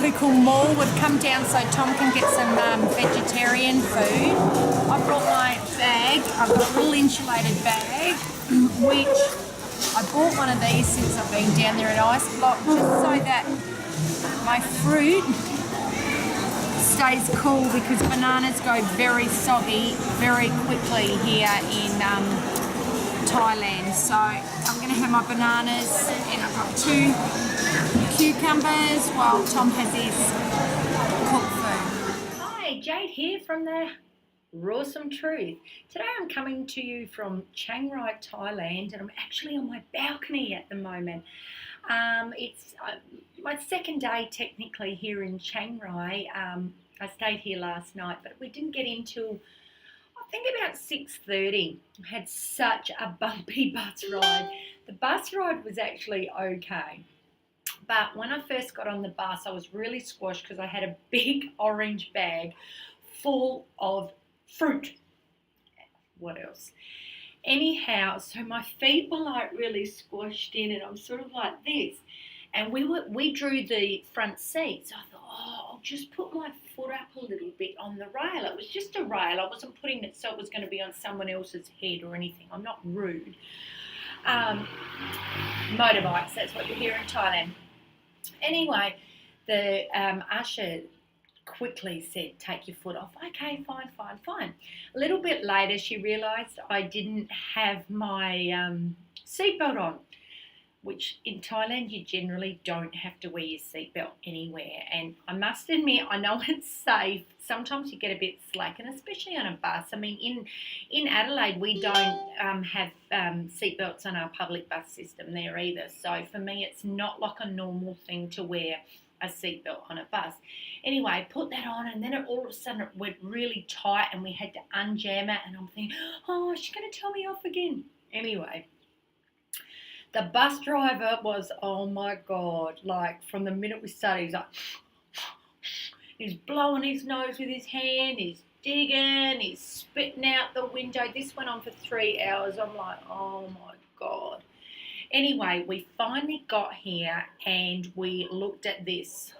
local mall. We've come down so Tom can get some vegetarian food. I brought my bag. I've got a little insulated bag, which I bought one of these since I've been down there at Ice Block, just so that my fruit stays cool, because bananas go very soggy very quickly here in Thailand. So I'm going to have my bananas, and I've got 2 cucumbers while Tom has his cooked food. Hi, Jade here from the Rawsome Truth. Today I'm coming to you from Chiangrai, Thailand, and I'm actually on my balcony at the moment. It's my second day technically here in Chiangrai. I stayed here last night, but we didn't get in till I think about 6:30. I had such a bumpy bus ride. The bus ride was actually okay, but when I first got on the bus I was really squashed because I had a big orange bag full of fruit. What else? Anyhow, so my feet were like really squashed in, and I'm sort of like this. And we drew the front seat, so I thought, oh, I'll just put my foot up a little bit on the rail. It was just a rail. I wasn't putting it so it was going to be on someone else's head or anything. I'm not rude. Motorbikes, that's what you hear in Thailand. Anyway, the usher quickly said, take your foot off. Okay, fine. A little bit later, she realised I didn't have my seatbelt on, which in Thailand you generally don't have to wear your seatbelt anywhere. And I must admit, I know it's safe. Sometimes you get a bit slack, and especially on a bus. I mean, in Adelaide, we don't have seatbelts on our public bus system there either. So for me, it's not like a normal thing to wear a seatbelt on a bus. Anyway, put that on, and then all of a sudden it went really tight, and we had to unjam it. And I'm thinking, oh, she's going to tell me off again. Anyway, the bus driver was, oh my God, like from the minute we started, he's like, he's blowing his nose with his hand, he's digging, he's spitting out the window. This went on for 3 hours. I'm like, oh my God. Anyway, we finally got here and we looked at this.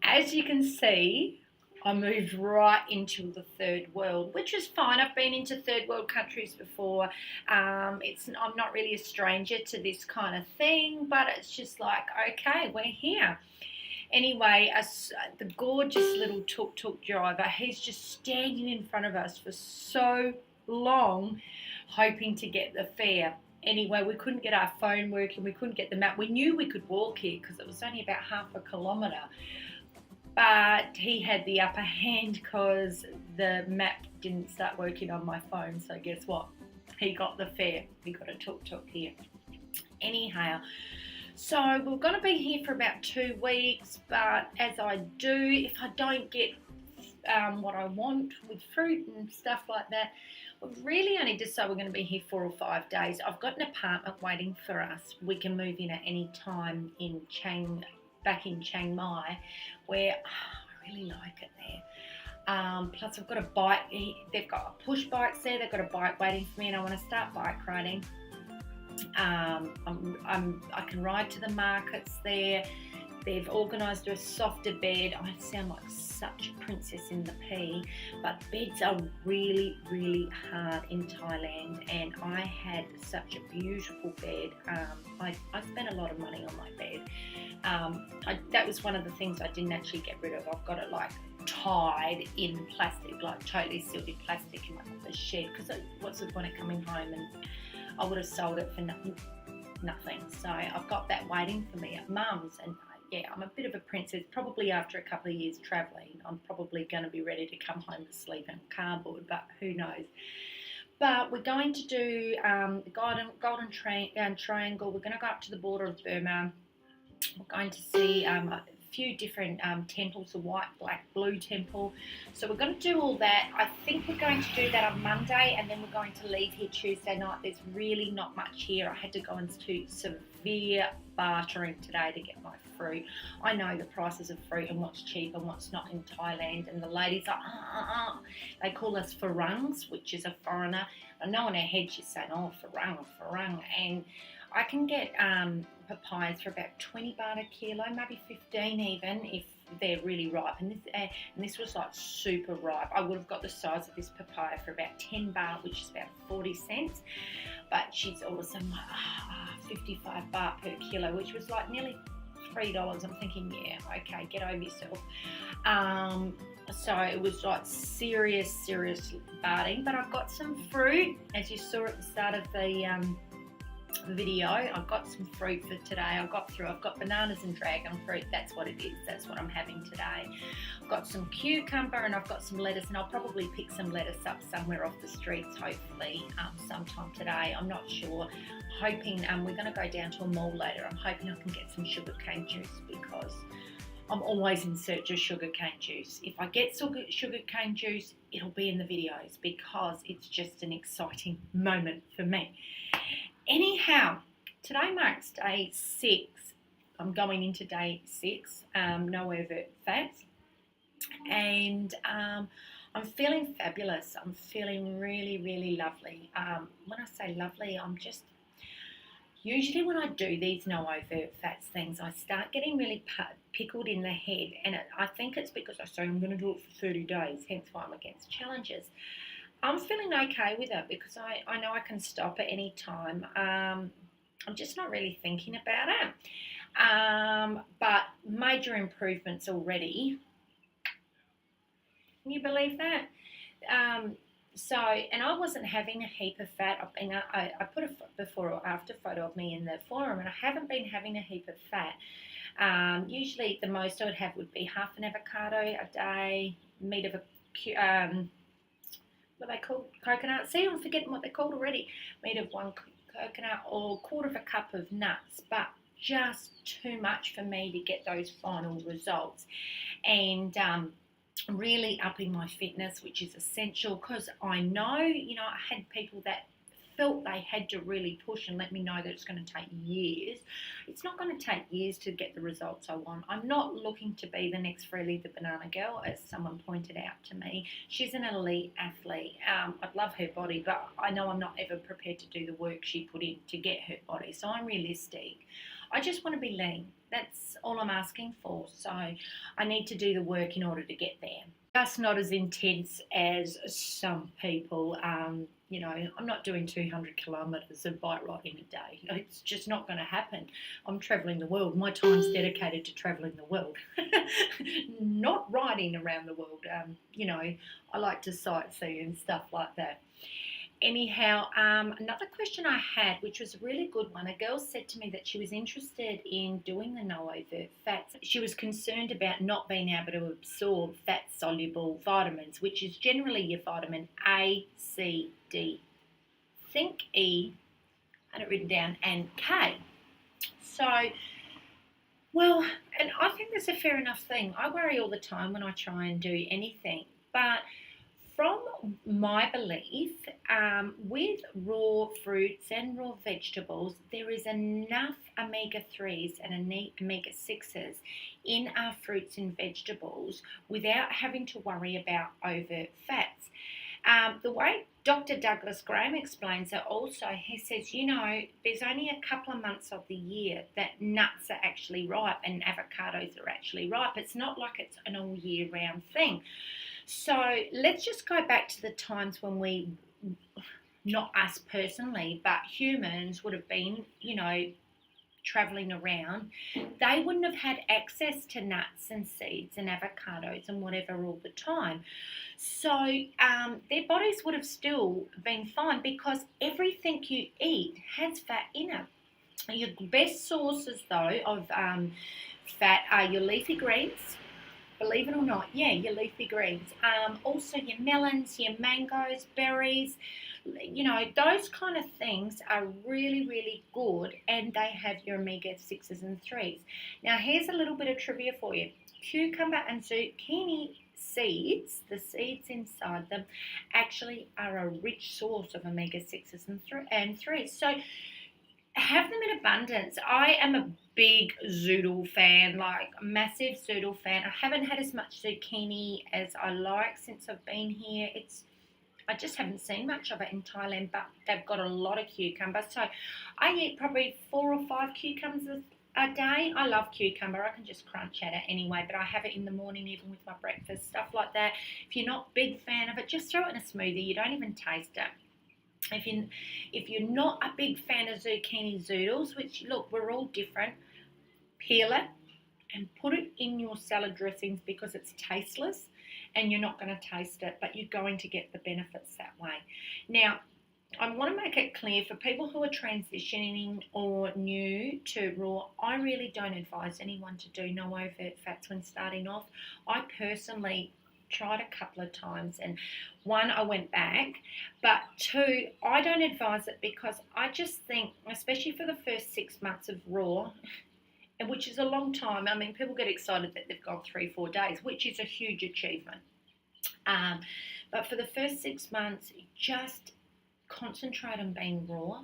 As you can see, I moved right into the third world, which is fine. I've been into third world countries before. I'm not really a stranger to this kind of thing, but it's just like, okay, we're here. Anyway, the gorgeous little tuk-tuk driver, he's just standing in front of us for so long, hoping to get the fare. Anyway, we couldn't get our phone working. We couldn't get the map. We knew we could walk here because it was only about half a kilometre. But he had the upper hand because the map didn't start working on my phone. So guess what? He got the fare. We got a tuk-tuk here. Anyhow, so we're going to be here for about 2 weeks. But as I do, if I don't get what I want with fruit and stuff like that, we've really only decided we're going to be here 4 or 5 days. I've got an apartment waiting for us. We can move in at any time in back in Chiang Mai, where I really like it there. Plus I've got a bike. They've got push bikes there. They've got a bike waiting for me, and I want to start bike riding. I can ride to the markets there. They've organised a softer bed. I sound like such a princess in the pea, but beds are really, really hard in Thailand, and I had such a beautiful bed. I spent a lot of money on my bed. That was one of the things I didn't actually get rid of. I've got it like tied in plastic, like totally sealed in plastic in the shed, because what's the point of coming home, and I would have sold it for nothing. So I've got that waiting for me at Mum's, and yeah, I'm a bit of a princess. Probably after a couple of years travelling, I'm probably going to be ready to come home to sleep in cardboard, but who knows. But we're going to do the Golden Triangle. We're going to go up to the border of Burma. We're going to see a few different temples, the white, black, blue temple. So we're going to do all that. I think we're going to do that on Monday, and then we're going to leave here Tuesday night. There's really not much here. I had to go into severe bartering today to get my fruit. I know the prices of fruit and what's cheap and what's not in Thailand, and the ladies are, they call us Farangs, which is a foreigner. I know in our head she's saying, oh, Farang, and I can get papayas for about 20 baht a kilo, maybe 15 even, if they're really ripe. And this was like super ripe. I would have got the size of this papaya for about 10 baht, which is about 40 cents. But she's all of a sudden like 55 baht per kilo, which was like nearly $3. I'm thinking, yeah, okay, get over yourself. So it was like serious barting. But I've got some fruit, as you saw at the start of the video. I've got some fruit for today. I've got bananas and dragon fruit. That's what it is. That's what I'm having today. I've got some cucumber and I've got some lettuce, and I'll probably pick some lettuce up somewhere off the streets, hopefully sometime today. I'm not sure. Hoping we're going to go down to a mall later. I'm hoping I can get some sugarcane juice, because I'm always in search of sugarcane juice. If I get sugarcane juice, it'll be in the videos, because it's just an exciting moment for me. Anyhow, today marks day 6. I'm going into day 6, no overt fats, and I'm feeling fabulous. I'm feeling really lovely. When I say lovely, I'm just, usually when I do these no overt fats things, I start getting really pickled in the head, and I think it's because I say I'm going to do it for 30 days, hence why I'm against challenges. I'm feeling okay with it, because I know I can stop at any time. I'm just not really thinking about it. But major improvements already. Can you believe that? And I wasn't having a heap of fat. I put a before or after photo of me in the forum, and I haven't been having a heap of fat. Usually the most I would have would be half an avocado a day, meat of a what are they called? Coconut. See, I'm forgetting what they're called already. Meat of one coconut, or quarter of a cup of nuts, but just too much for me to get those final results. And really upping my fitness, which is essential, because I know, I had people that felt they had to really push and let me know that it's going to take years. It's not going to take years to get the results I want. I'm not looking to be the next Freely the Banana Girl, as someone pointed out to me. She's an elite athlete. I'd love her body, but I know I'm not ever prepared to do the work she put in to get her body. So I'm realistic. I just want to be lean. That's all I'm asking for. So I need to do the work in order to get there. Just not as intense as some people. I'm not doing 200 kilometres of bike riding a day. It's just not going to happen. I'm travelling the world. My time's dedicated to travelling the world, not riding around the world. I like to sightsee and stuff like that. Anyhow, another question I had, which was a really good one, a girl said to me that she was interested in doing the no overt fats. She was concerned about not being able to absorb fat-soluble vitamins, which is generally your vitamin A, C, D, think E, I had it written down, and K. So, well, and I think that's a fair enough thing. I worry all the time when I try and do anything, but from my belief, with raw fruits and raw vegetables, there is enough omega-3s and omega-6s in our fruits and vegetables without having to worry about overt fats. The way Dr. Douglas Graham explains it also, he says, there's only a couple of months of the year that nuts are actually ripe and avocados are actually ripe. It's not like it's an all year round thing. So let's just go back to the times when we, not us personally, but humans would have been, travelling around. They wouldn't have had access to nuts and seeds and avocados and whatever all the time. So their bodies would have still been fine, because everything you eat has fat in it. Your best sources, though, of fat are your leafy greens. Believe it or not, yeah, your leafy greens. Also your melons, your mangoes, berries, those kind of things are really, really good, and they have your omega-6s and 3s. Now, here's a little bit of trivia for you. Cucumber and zucchini seeds, the seeds inside them, actually are a rich source of omega-6s and 3s. So have them in abundance. I am a big zoodle fan, like a massive zoodle fan. I haven't had as much zucchini as I like since I've been here. I just haven't seen much of it in Thailand, but they've got a lot of cucumbers. So I eat probably 4 or 5 cucumbers a day. I love cucumber. I can just crunch at it anyway, but I have it in the morning even with my breakfast, stuff like that. If you're not a big fan of it, just throw it in a smoothie. You don't even taste it. If you're not a big fan of zucchini zoodles, which, look, we're all different, peel it and put it in your salad dressings because it's tasteless and you're not going to taste it, but you're going to get the benefits that way. Now, I want to make it clear for people who are transitioning or new to raw, I really don't advise anyone to do no overt fats when starting off. I personally tried a couple of times, and one, I went back, but two, I don't advise it because I just think, especially for the first 6 months of raw, and which is a long time. I mean, people get excited that they've gone 3-4 days, which is a huge achievement. But for the first 6 months, just concentrate on being raw.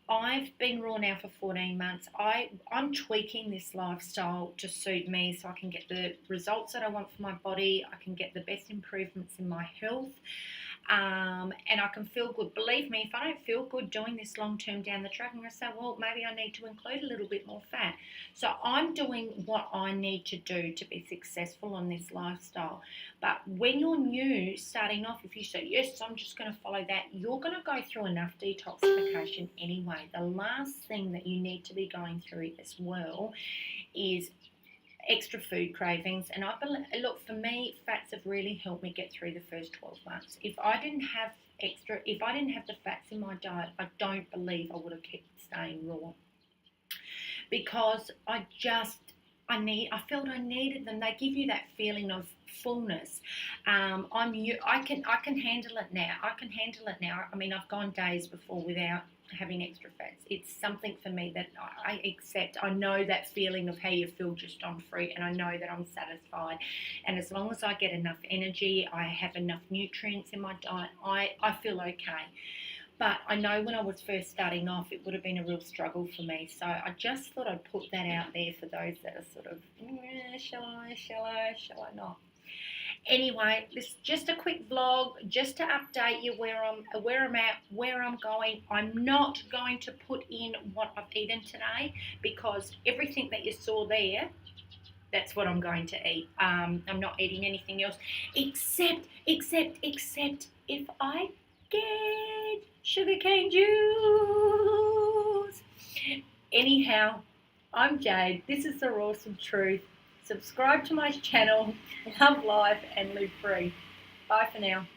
I've been raw now for 14 months. I'm tweaking this lifestyle to suit me so I can get the results that I want for my body. I can get the best improvements in my health. And I can feel good. Believe me, if I don't feel good doing this long term down the track, I'm going to say, well, maybe I need to include a little bit more fat. So I'm doing what I need to do to be successful on this lifestyle. But when you're new, starting off, if you say, yes, I'm just going to follow that, you're going to go through enough detoxification anyway. The last thing that you need to be going through as well is extra food cravings. And look, for me, fats have really helped me get through the first 12 months. If I didn't have the fats in my diet, I don't believe I would have kept staying raw, because I felt I needed them. They give you that feeling of fullness. I can handle it now. I mean, I've gone days before without having extra fats. It's something for me that I accept. I know that feeling of how you feel just on fruit, and I know that I'm satisfied. And as long as I get enough energy, I have enough nutrients in my diet, I feel okay. But I know when I was first starting off, it would have been a real struggle for me. So I just thought I'd put that out there for those that are sort of, shall I not? Anyway, this is just a quick vlog, just to update you where I'm at, where I'm going. I'm not going to put in what I've eaten today, because everything that you saw there, that's what I'm going to eat. I'm not eating anything else except if I get sugarcane juice. Anyhow, I'm Jade. This is the Rawsome Truth. Subscribe to my channel. Love life and live free. Bye for now.